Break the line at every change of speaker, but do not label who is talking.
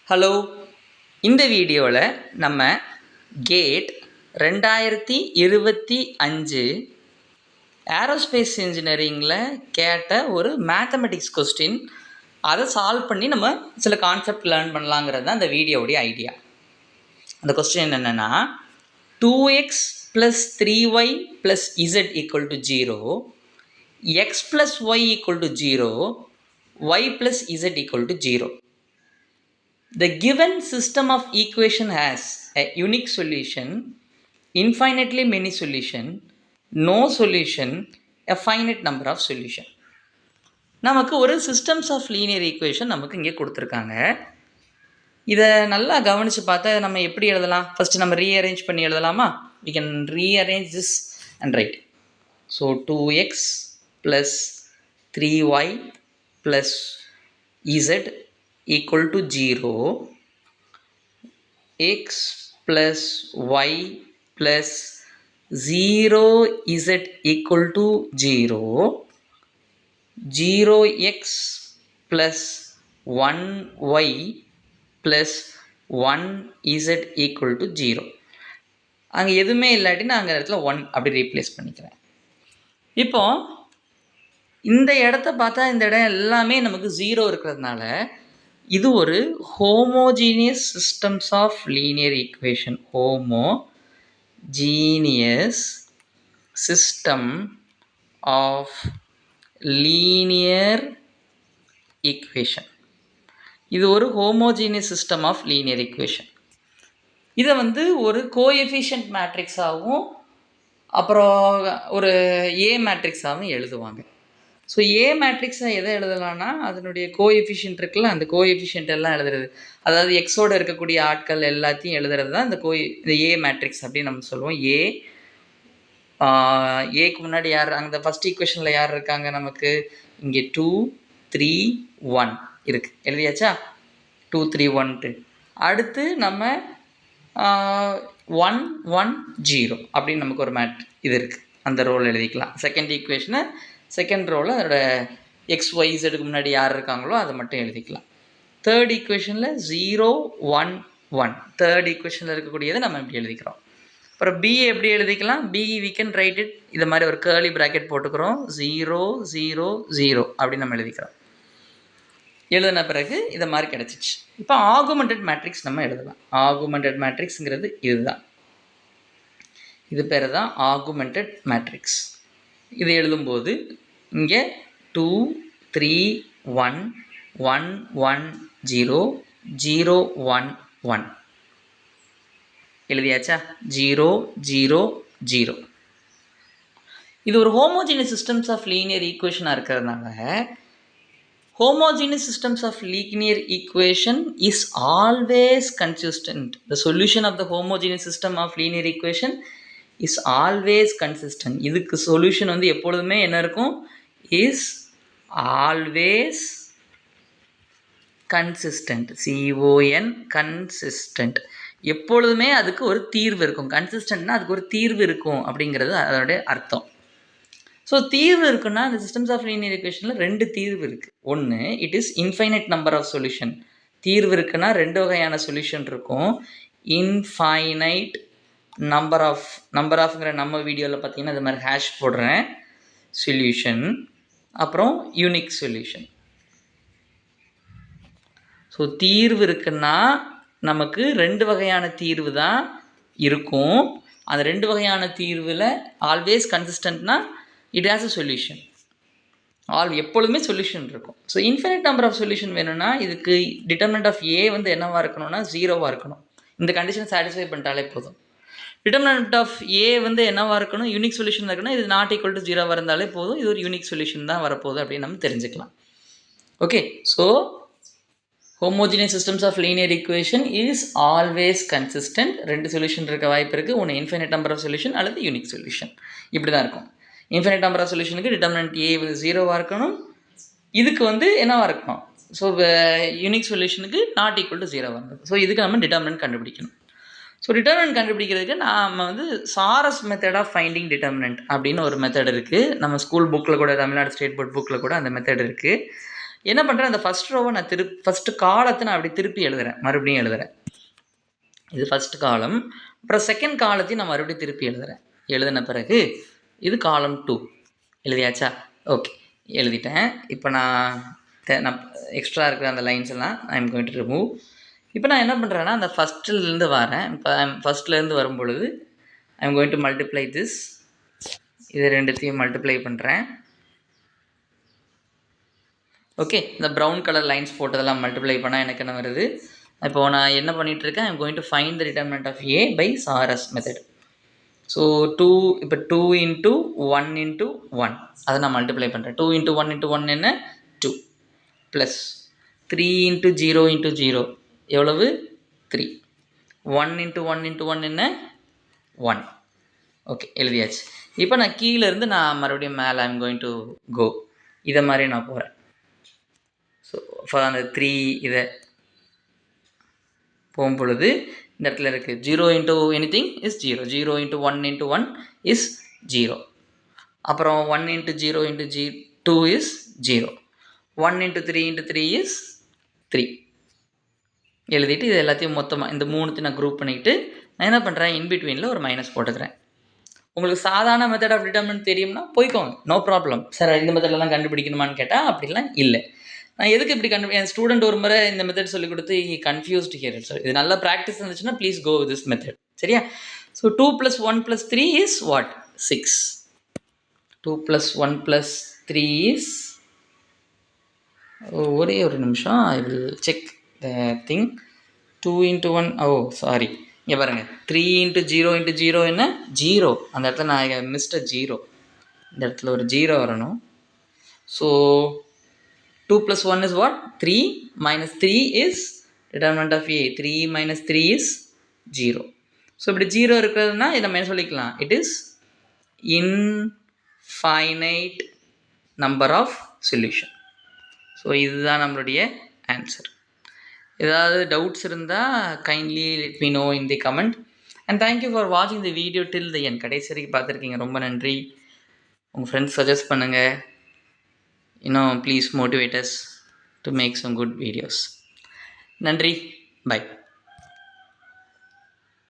Hello, இந்த வீடியோவில் நம்ம கேட் 2025 ஏரோஸ்பேஸ் இன்ஜினியரிங்கில் கேட்ட ஒரு மேத்தமெட்டிக்ஸ் கொஸ்டின். அதை சால்வ் பண்ணி நம்ம சில கான்செப்ட் லேர்ன் பண்ணலாங்கிறது தான் அந்த வீடியோவுடைய ஐடியா. அந்த கொஸ்டின் என்னென்னா 2x + 3y + z = 0, x + y = 0, y + z = 0. The given system of equation has a unique solution, infinitely many solution, no solution, a finite number of solution. நமக்கு ஒரு systems of linear equation நமக்கு இங்கே கொடுத்துருக்காங்க. இதை நல்லா கவனித்து பார்த்தா நம்ம எப்படி எழுதலாம்? ஃபஸ்ட்டு நம்ம ரீஅரேஞ்ச் பண்ணி எழுதலாமா? We can rearrange this and write. So 2x + 3y + z = 0, x plus y plus 0z = 0, 0x plus 1y plus 1z = 0. அங்கே எதுவுமே இல்லாட்டி நான் அங்கே இடத்துல 1 அப்படி ரீப்ளேஸ் பண்ணிக்கிறேன். இப்போ இந்த இடத்த பார்த்தா இந்த இடம் எல்லாமே நமக்கு 0 இருக்கிறதுனால இது ஒரு homogeneous systems of linear equation. Homogeneous system of linear equation. இது ஒரு homogeneous system of linear equation. இதை ஒரு கோஎஃபிஷியன்ட் மேட்ரிக்ஸாகவும் அப்புறம் ஒரு ஏ மேட்ரிக்ஸாகவும் எழுதுவாங்க. ஸோ ஏ மேட்ரிக்ஸை எதை எழுதலான்னா அதனுடைய கோஎஃபிஷியன்ட் இருக்குல்ல, அந்த கோஎஃபிஷியன்ட் எல்லாம் எழுதுறது, அதாவது எக்ஸோடு இருக்கக்கூடிய ஆட்கள் எல்லாத்தையும் எழுதுறது தான் இந்த ஏ மேட்ரிக்ஸ் அப்படின்னு நம்ம சொல்லுவோம். ஏக்கு முன்னாடி யார், அந்த ஃபஸ்ட் ஈக்குவேஷனில் யார் இருக்காங்க நமக்கு? இங்கே 2 3 1 இருக்குது, எழுதியாச்சா? 2 3 1. அடுத்து நம்ம 1 1 0 அப்படின்னு நமக்கு ஒரு இது இருக்குது, அந்த ரோல் எழுதிக்கலாம். செகண்ட் ஈக்குவேஷனை செகண்ட் ரோவில் அதோட XYZக்கு முன்னாடி யார் இருக்காங்களோ அதை மட்டும் எழுதிக்கலாம். தேர்ட் ஈக்குவேஷனில் 0 1 1, தேர்ட் ஈக்குவேஷனில் இருக்கக்கூடியதை நம்ம இப்படி எழுதிக்கிறோம். அப்புறம் பி எப்படி எழுதிக்கலாம்? B we can write it இது மாதிரி ஒரு கேர்லி ப்ராக்கெட் போட்டுக்கிறோம், 0 0 0 அப்படின்னு நம்ம எழுதிக்கிறோம். எழுதின பிறகு இதை மாதிரி கிடச்சிச்சு. இப்போ ஆகுமெண்டட் மேட்ரிக்ஸ் நம்ம எழுதலாம். ஆகுமெண்டட் மேட்ரிக்ஸுங்கிறது இதுதான், இது பேர் தான் ஆகுமெண்டட் மேட்ரிக்ஸ். இது எழுதும்போது இங்கே 2 3 1 1 1 0 0 1 1 எழுதியாச்சா? 0 0 0. இது ஒரு ஹோமோஜீனியஸ் சிஸ்டம்ஸ் ஆஃப் லீனியர் ஈக்குவேஷனாக இருக்கிறதுனால homogeneous systems of linear equation is always consistent. The solution of the homogeneous system of linear equation is always consistent. இதுக்கு solution எப்பொழுதுமே என்ன இருக்கும்? is always consistent. CON consistent. எப்பொழுதுமே அதுக்கு ஒரு தீர்வு இருக்கும். கன்சிஸ்டன்ட்னா அதுக்கு ஒரு தீர்வு இருக்கும் அப்படிங்கிறது அதோடைய அர்த்தம். ஸோ தீர்வு இருக்குன்னா இந்த சிஸ்டம்ஸ் ஆஃப் லீனியர் ஈக்குவேஷனில் 2 தீர்வு இருக்குது. ஒன்று, it is infinite number of solution. தீர்வு இருக்குன்னா 2 வகையான சொல்யூஷன் இருக்கும். இன்ஃபைனைட் நம்பர் ஆஃப்ங்கிற நம்ம வீடியோவில் பார்த்தீங்கன்னா இது மாதிரி ஹேஷ் போடுறேன், சொல்யூஷன், அப்புறம் யூனிக் சொல்யூஷன். ஸோ தீர்வு இருக்குன்னா நமக்கு 2 வகையான தீர்வு தான் இருக்கும். அந்த 2 வகையான தீர்வில் ஆல்வேஸ் கன்சிஸ்டன்ட்னா இட் ஹேஸ் அ சொல்யூஷன். எப்பொழுதுமே சொல்யூஷன் இருக்கும். So infinite number of solution வேணும்னா இதுக்கு டிட்டர்மினன்ட் ஆஃப் ஏ என்னவாக இருக்கணும்னா 0வாக இருக்கணும். இந்த கண்டிஷன் சாட்டிஸ்ஃபை பண்ணிட்டாலே போதும். டிட்டர்மினன்ட் ஆஃப் ஏ என்னவாக இருக்கணும்? யூனிக் சொல்யூஷன் இருக்கணும். இது நாட் ஈக்குவல் டு 0 இருந்தாலே போதும், இது ஒரு யூனிக் சொல்யூஷன் தான் வரப்போகுது அப்படின்னு நம்ம தெரிஞ்சுக்கலாம். Okay, so homogeneous systems of linear equation is always consistent. 2 solution இருக்க வாய்ப்பு இருக்குது. ஒன்று இன்ஃபினிட் நம்பர் ஆஃப் சொல்யூஷன் அல்லது யூனிக் சொல்யூஷன். இப்படி தான் இருக்கும். இன்ஃபினிட் நம்பர் ஆஃப் சொல்யூஷனுக்கு டிட்டர்மினன்ட் ஏ 0வாக இருக்கணும். இதுக்கு என்னவாக இருக்கணும்? ஸோ யூனிக் சொல்யூஷனுக்கு நாட் ஈக்குவல் டு 0வாக இருக்கணும். ஸோ இதுக்கு நம்ம டிட்டர்மினன்ட் கண்டுபிடிக்கணும். ஸோ டிட்டர்மினன்ட் கண்டுபிடிக்கிறதுக்கு நம்ம charas method of finding determinant அப்படின்னு ஒரு மெத்தட் இருக்குது. நம்ம ஸ்கூல் புக்கில் கூட, தமிழ்நாடு ஸ்டேட் போர்ட் புக்கில் கூட அந்த மெத்தட் இருக்குது. என்ன பண்ணுறேன், அந்த ஃபஸ்ட் ரோவை நான் ஃபஸ்ட்டு காலத்தை நான் அப்படி திருப்பி எழுதுகிறேன், மறுபடியும் எழுதுகிறேன். இது ஃபஸ்ட் காலம். அப்புறம் செகண்ட் காலத்தையும் நான் மறுபடியும் திருப்பி எழுதுகிறேன். எழுதின பிறகு இது காலம் 2 எழுதியாச்சா? ஓகே, எழுதிட்டேன். இப்போ நான் எக்ஸ்ட்ரா இருக்கிற அந்த லைன்ஸ் எல்லாம் ஐ எம் கோயிங் டு ரிமூவ். இப்போ நான் என்ன பண்ணுறேன்னா, அந்த ஃபஸ்ட்டிலேருந்து வரேன். இப்போ ஃபஸ்ட்லேருந்து வரும்பொழுது I am going to multiply this. இது ரெண்டுத்தையும் மல்டிப்ளை பண்ணுறேன். ஓகே, இந்த ப்ரௌன் கலர் லைன்ஸ் போட்டதெல்லாம் மல்டிப்ளை பண்ணால் எனக்கு என்ன வருது? இப்போது நான் என்ன பண்ணிகிட்ருக்கேன், I am going to find the determinant of A by Sarrus method. So 2 into 1 into 1 அதை நான் மல்டிப்ளை பண்ணுறேன். 2 இன்ட்டு 1 இன்ட்டு 1 என்ன? 2 ப்ளஸ் 3 இன்ட்டு 0 இன்ட்டு 0 எவ்வளவு? 3. 1 இன்ட்டு 1 இன்ட்டு 1 என்ன? 1. ஓகே, எழுதியாச்சு. இப்போ நான் கீழேருந்து நான் மறுபடியும் மேலே I am going to go. இதை மாதிரி நான் போகிறேன். ஸோ அந்த 3 இதை போகும் பொழுது இந்த இடத்துல இருக்குது 0 into anything is 0. 0 into 1 into 1 is 0. அப்புறம் 1 into 0 into 2 is 0. 1 into 3 into 3 is 3. எழுதிட்டு இது எல்லாத்தையும் மொத்தமாக இந்த மூணுத்தையும் நான் குரூப் பண்ணிக்கிட்டு நான் என்ன பண்ணுறேன், இன்பிட்வீனில் ஒரு மைனஸ் போட்டுக்கிறேன். உங்களுக்கு சாதாரண மெத்தட் ஆஃப் டிட்டர்மினன்ட் தெரியும்னா போய்க்கோங்க, நோ ப்ராப்ளம். சார் இந்த மெத்தட்லாம் கண்டுபிடிக்கணுமான்னு கேட்டால் அப்படிலாம் இல்லை. நான் எதுக்கு இப்படி என் ஸ்டூடெண்ட் ஒரு முறை இந்த மெத்தட் சொல்லிக் கொடுத்து கன்ஃபியூஸ்டு ஹியர். ஸோ இது நல்ல ப்ராக்டிஸ் இருந்துச்சுன்னா please go with this method. சரியா? So 2 + 1 + 3 is what? 6. 2 + 1 + 3 இஸ், ஒரே ஒரு நிமிஷம், I will check the thing. 2 into 1, sorry, இங்கே பாருங்கள். 3 இன்ட்டு 0 இன்ட்டு 0 என்ன? 0. அந்த இடத்துல நான் மிஸ்ட 0. இந்த இடத்துல ஒரு 0 வரணும். So 2 + 1 is what? 3 minus 3 is determinant of A. 3 minus 3 is 0. So இப்படி 0 இருக்கிறதுனா இதை நம்ம என்ன சொல்லிக்கலாம்? It is infinite number of solution. So இதுதான் நம்மளுடைய ஆன்சர். ஏதாவது டவுட்ஸ் இருந்தால் kindly let me know in the comment. And thank you for வாட்சிங் the video till the end. கடைசி வரைக்கும் பார்த்துருக்கீங்க, ரொம்ப நன்றி. உங்கள் ஃப்ரெண்ட்ஸ் சஜஸ்ட் பண்ணுங்கள். Please motivate us to make some good videos. நன்றி, bye.